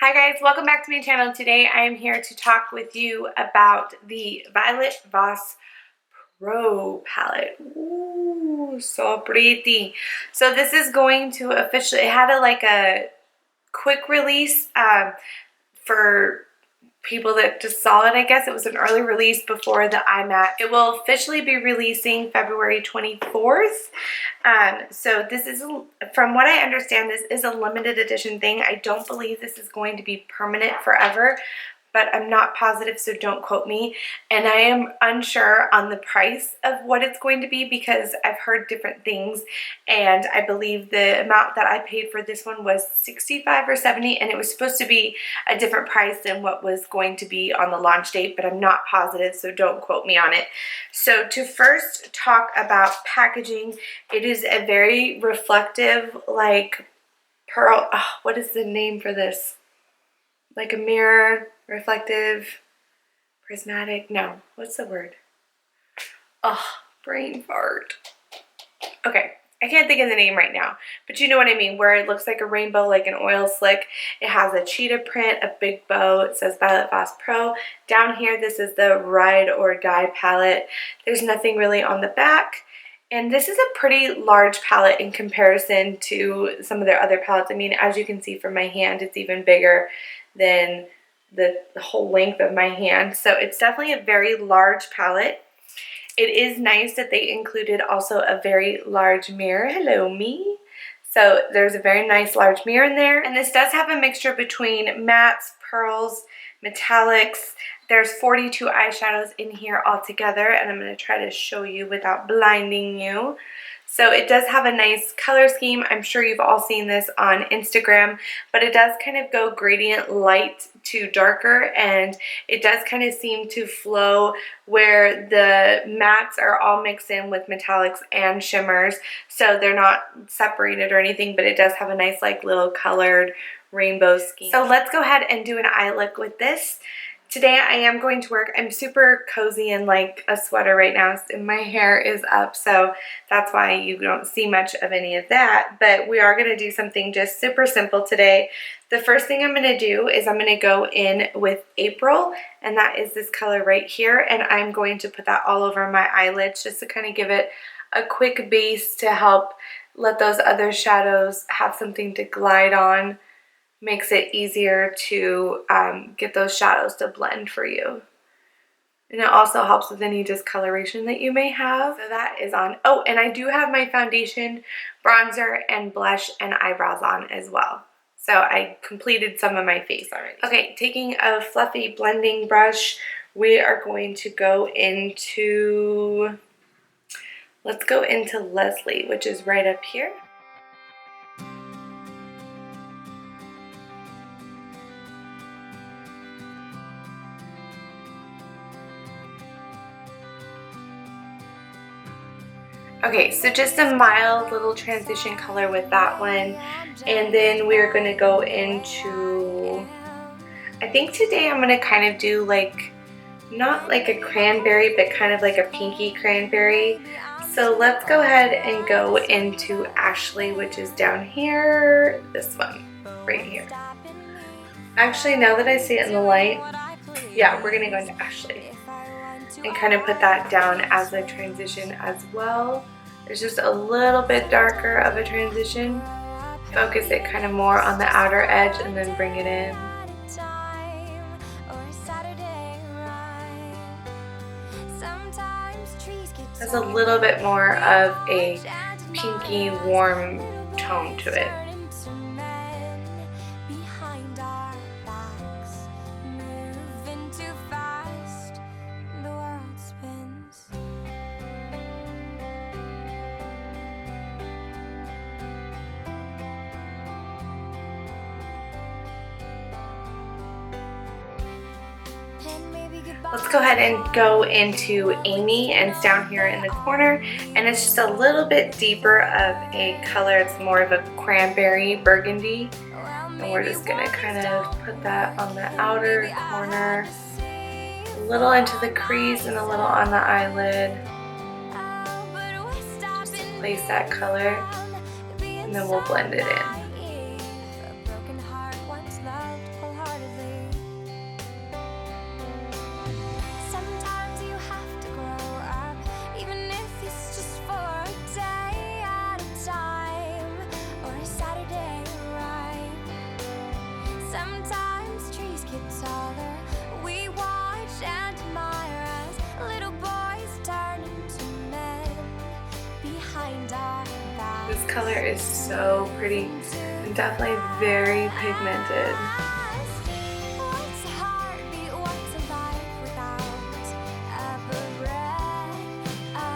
Hi guys, welcome back to my channel. Today I am here to talk with you about the Violet Voss Pro palette. Ooh, so pretty. So this is going to officially, it had a quick release for people that just saw it. I guess it was an early release before the iMatte. It will officially be releasing February 24th. So this is, from what I understand, this is a limited edition thing. I don't believe this is going to be permanent forever, but I'm not positive, so don't quote me. And I am unsure on the price of what it's going to be because I've heard different things, and I believe the amount that I paid for this one was $65 or $70, and it was supposed to be a different price than what was going to be on the launch date, but I'm not positive, so don't quote me on it. So to first talk about packaging, it is a very reflective, like pearl, what is the name for this? Like a mirror, reflective, prismatic, no, what's the word? Oh, brain fart. Okay, I can't think of the name right now, but you know what I mean, where it looks like a rainbow, like an oil slick. It has a cheetah print, a big bow. It says Violet Voss Pro. Down here, this is the Ride or Die palette. There's nothing really on the back. And this is a pretty large palette in comparison to some of their other palettes. I mean, as you can see from my hand, it's even bigger than the whole length of my hand. So it's definitely a very large palette. It is nice that they included also a very large mirror. Hello, me. So there's a very nice large mirror in there. And this does have a mixture between mattes, pearls, metallics. There's 42 eyeshadows in here altogether, and I'm going to try to show you without blinding you. So it does have a nice color scheme. I'm sure you've all seen this on Instagram, but it does kind of go gradient light to darker, and it does kind of seem to flow where the mattes are all mixed in with metallics and shimmers. So they're not separated or anything, but it does have a nice like little colored rainbow scheme. So let's go ahead and do an eye look with this. Today I am going to work. I'm super cozy in like a sweater right now, and my hair is up, so that's why you don't see much of any of that. But we are going to do something just super simple today. The first thing I'm going to do is I'm going to go in with April, and that is this color right here, and I'm going to put that all over my eyelids just to kind of give it a quick base to help let those other shadows have something to glide on. Makes it easier to get those shadows to blend for you. And it also helps with any discoloration that you may have. So that is on. Oh, and I do have my foundation, bronzer, and blush and eyebrows on as well. So I completed some of my face already. Okay, taking a fluffy blending brush, we are going to go into, let's go into Leslie, which is right up here. Okay, so just a mild little transition color with that one. And then we're going to go into, I think today I'm going to kind of do like, not like a cranberry, but kind of like a pinky cranberry. So let's go ahead and go into Ashley, which is down here, this one, right here. Actually, now that I see it in the light, yeah, we're going to go into Ashley. And kind of put that down as a transition as well. It's just a little bit darker of a transition. Focus it kind of more on the outer edge and then bring it in. There's a little bit more of a pinky warm tone to it. Let's go ahead and go into Amy, and it's down here in the corner, and it's just a little bit deeper of a color. It's more of a cranberry burgundy, and we're just gonna kind of put that on the outer corner, a little into the crease and a little on the eyelid. Just place that color, and then we'll blend it in. Sometimes trees get taller. We watch and admire as little boys turn into men behind our backs. This color is so pretty and definitely very pigmented. What's a heartbeat? What's a life without a breath of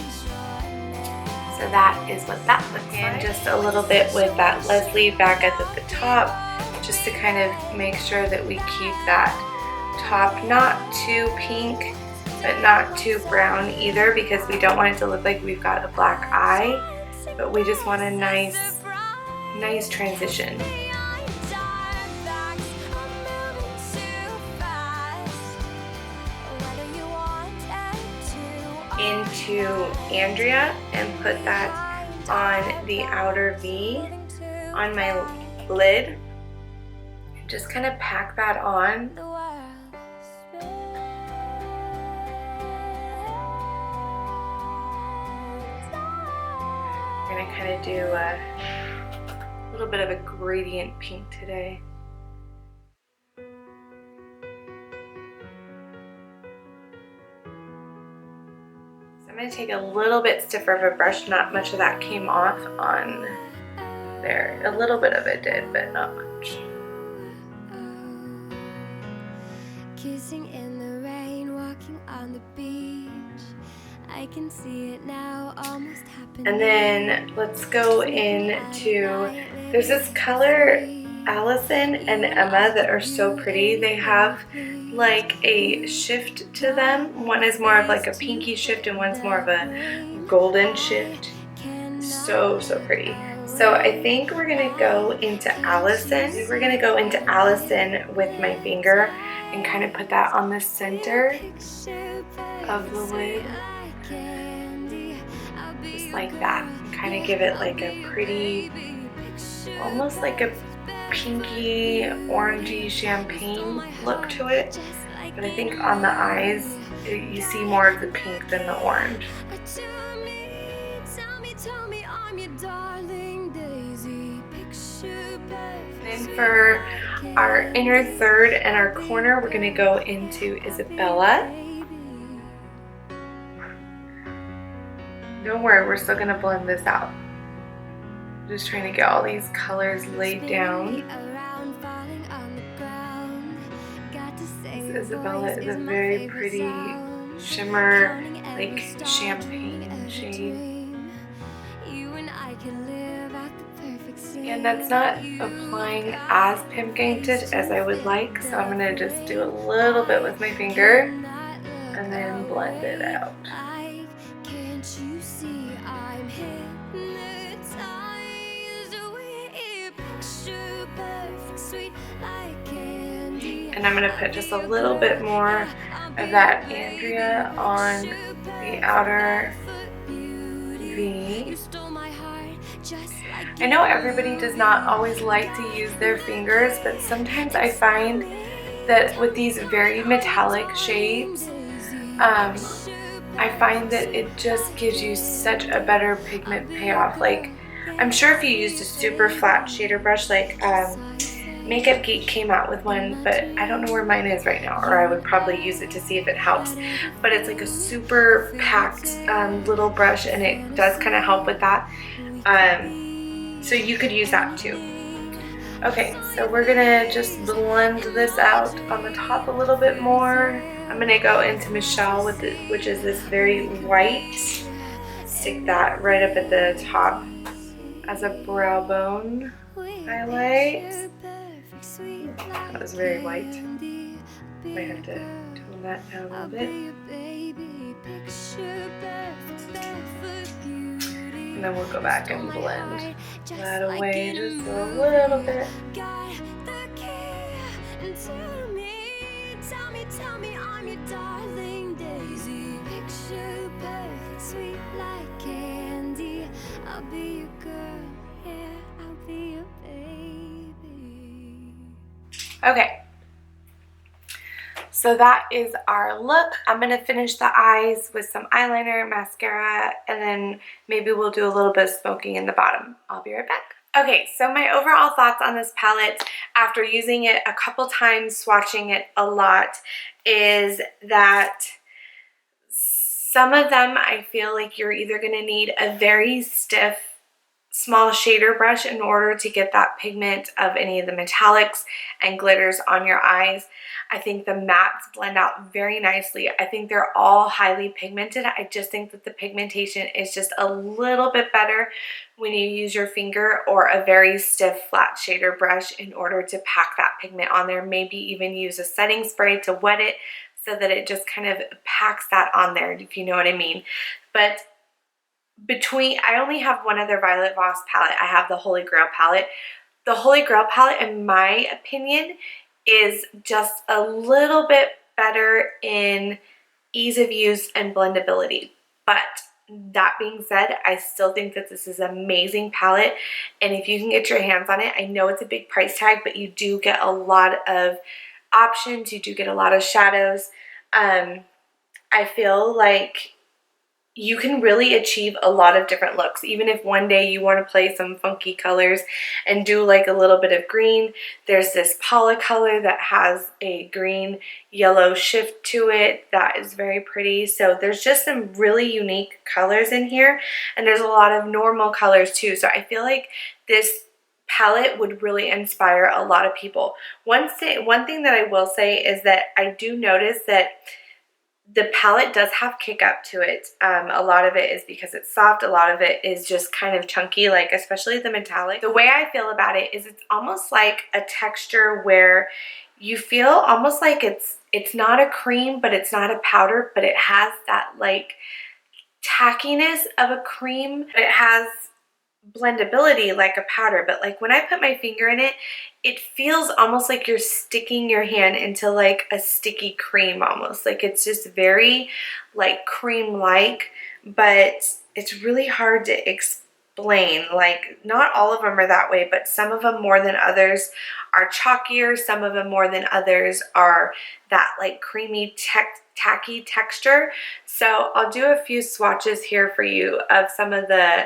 assurance? So that is what that looks like. And just a little bit with that Leslie back at the top, just to kind of make sure that we keep that top not too pink, but not too brown either, because we don't want it to look like we've got a black eye, but we just want a nice transition. Into Andrea and put that on the outer V on my lid. Just kind of pack that on. We're gonna kind of do a little bit of a gradient pink today. I'm going to take a little bit stiffer of a brush. Not much of that came off on there. A little bit of it did, but not much. Kissing in the rain, walking on the beach. I can see it now, almost happening. And then let's go into, there's this color, Allison and Emma, that are so pretty. They have like a shift to them. One is more of like a pinky shift and one's more of a golden shift. So pretty. So I think we're gonna go into Allison. We're gonna go into Allison with my finger and kind of put that on the center of the lid. Just like that. Kind of give it like a pretty, almost like a pinky, orangey champagne look to it, but I think on the eyes you see more of the pink than the orange. Then for our inner third and our corner, we're going to go into Isabella. Don't worry, we're still going to blend this out. Just trying to get all these colors laid down. This Isabella is a very pretty shimmer, like champagne shade. And that's not applying as pigmented as I would like, so I'm going to just do a little bit with my finger and then blend it out. And I'm going to put just a little bit more of that Andrea on the outer V. I know everybody does not always like to use their fingers, but sometimes I find that with these very metallic shades, I find that it just gives you such a better pigment payoff. Like, I'm sure if you used a super flat shader brush, like Makeup Geek came out with one, but I don't know where mine is right now, or I would probably use it to see if it helps. But it's like a super packed little brush, and it does kind of help with that. So you could use that too. Okay, so we're gonna just blend this out on the top a little bit more. I'm gonna go into Michelle with it, which is this very white. Stick that right up at the top as a brow bone highlight. That was very white. Might have to tone that down a little bit. And then we'll go back and blend that away just a little bit. Tell me I'm your darling Daisy. Picture perfect, sweet like candy. I'll be your girl, yeah, I'll be your baby. Okay. So that is our look. I'm going to finish the eyes with some eyeliner, mascara, and then maybe we'll do a little bit of smoking in the bottom. I'll be right back. Okay, so my overall thoughts on this palette after using it a couple times, swatching it a lot, is that some of them I feel like you're either going to need a very stiff small shader brush in order to get that pigment of any of the metallics and glitters on your eyes. I think the mattes blend out very nicely. I think they're all highly pigmented. I just think that the pigmentation is just a little bit better when you use your finger or a very stiff flat shader brush in order to pack that pigment on there. Maybe even use a setting spray to wet it so that it just kind of packs that on there, if you know what I mean. But I only have one other Violet Voss palette. I have the Holy Grail palette. The Holy Grail palette, in my opinion, is just a little bit better in ease of use and blendability. But that being said, I still think that this is an amazing palette. And if you can get your hands on it, I know it's a big price tag, but you do get a lot of options. You do get a lot of shadows. I feel like you can really achieve a lot of different looks. Even if one day you want to play some funky colors and do like a little bit of green, there's this Paula color that has a green yellow shift to it that is very pretty. So there's just some really unique colors in here, and there's a lot of normal colors too. So I feel like this palette would really inspire a lot of people. One thing that I will say is that I do notice that the palette does have kick up to it. A lot of it is because it's soft. A lot of it is just kind of chunky, like especially the metallic. The way I feel about it is it's almost like a texture where you feel almost like it's not a cream, but it's not a powder, but it has that like tackiness of a cream. It has blendability like a powder, but like when I put my finger in it, it feels almost like you're sticking your hand into like a sticky cream almost. Like it's just very like cream-like, but it's really hard to explain. Like not all of them are that way, but some of them more than others are chalkier. Some of them more than others are that like creamy tacky texture. So I'll do a few swatches here for you of some of the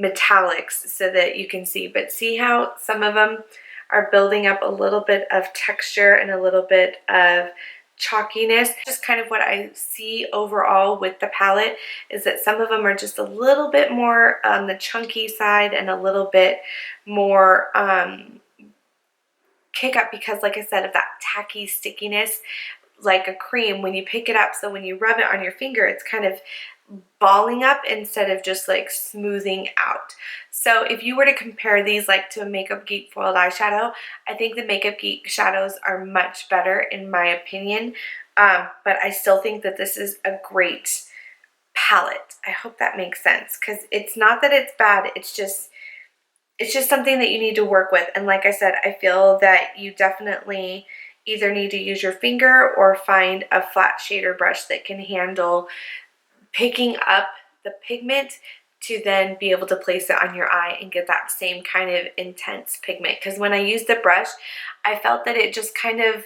metallics so that you can see, but see how some of them are building up a little bit of texture and a little bit of chalkiness. Just kind of what I see overall with the palette is that some of them are just a little bit more on the chunky side and a little bit more kick up because like I said, of that tacky stickiness like a cream when you pick it up. So when you rub it on your finger, it's kind of balling up instead of just like smoothing out. So if you were to compare these like to a Makeup Geek foiled eyeshadow, I think the Makeup Geek shadows are much better in my opinion, but I still think that this is a great palette. I hope that makes sense because it's not that it's bad, it's just something that you need to work with. And like I said, I feel that you definitely either need to use your finger or find a flat shader brush that can handle picking up the pigment to then be able to place it on your eye and get that same kind of intense pigment. Because when I used the brush, I felt that it just kind of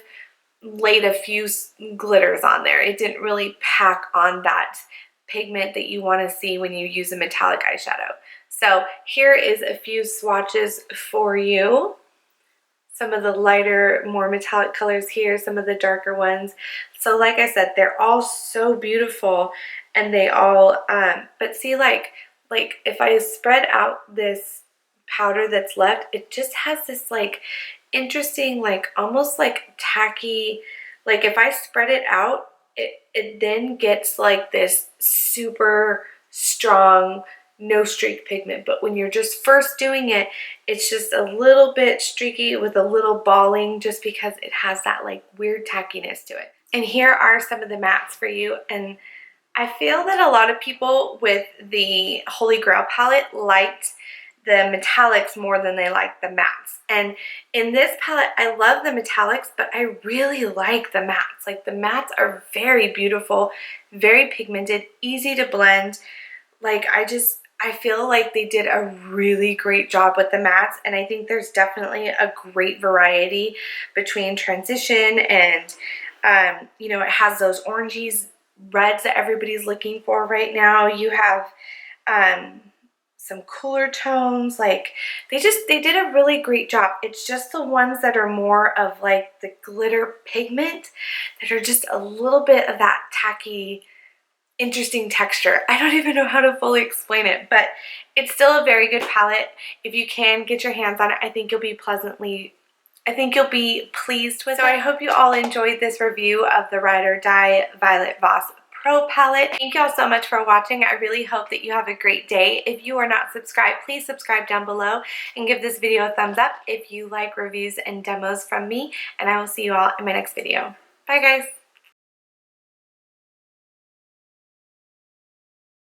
laid a few glitters on there. It didn't really pack on that pigment that you want to see when you use a metallic eyeshadow. So here is a few swatches for you. Some of the lighter, more metallic colors here, some of the darker ones. So like I said, they're all so beautiful and they all, but see like if I spread out this powder that's left, it just has this like interesting, like almost like tacky, like if I spread it out, it then gets like this super strong, no streak pigment. But when you're just first doing it, it's just a little bit streaky with a little balling just because it has that like weird tackiness to it. And here are some of the mattes for you. And I feel that a lot of people with the Holy Grail palette liked the metallics more than they like the mattes. And in this palette, I love the metallics, but I really like the mattes. Like the mattes are very beautiful, very pigmented, easy to blend. Like I feel like they did a really great job with the mattes, and I think there's definitely a great variety between transition and, you know, it has those oranges, reds that everybody's looking for right now. You have some cooler tones. Like they did a really great job. It's just the ones that are more of like the glitter pigment that are just a little bit of that tacky, interesting texture. I don't even know how to fully explain it, but it's still a very good palette. If you can get your hands on it, I think you'll be pleased with it. So I hope you all enjoyed this review of the Ride or Die Violet Voss Pro palette. Thank you all so much for watching. I really hope that you have a great day. If you are not subscribed, please subscribe down below and give this video a thumbs up if you like reviews and demos from me, and I will see you all in my next video. Bye guys!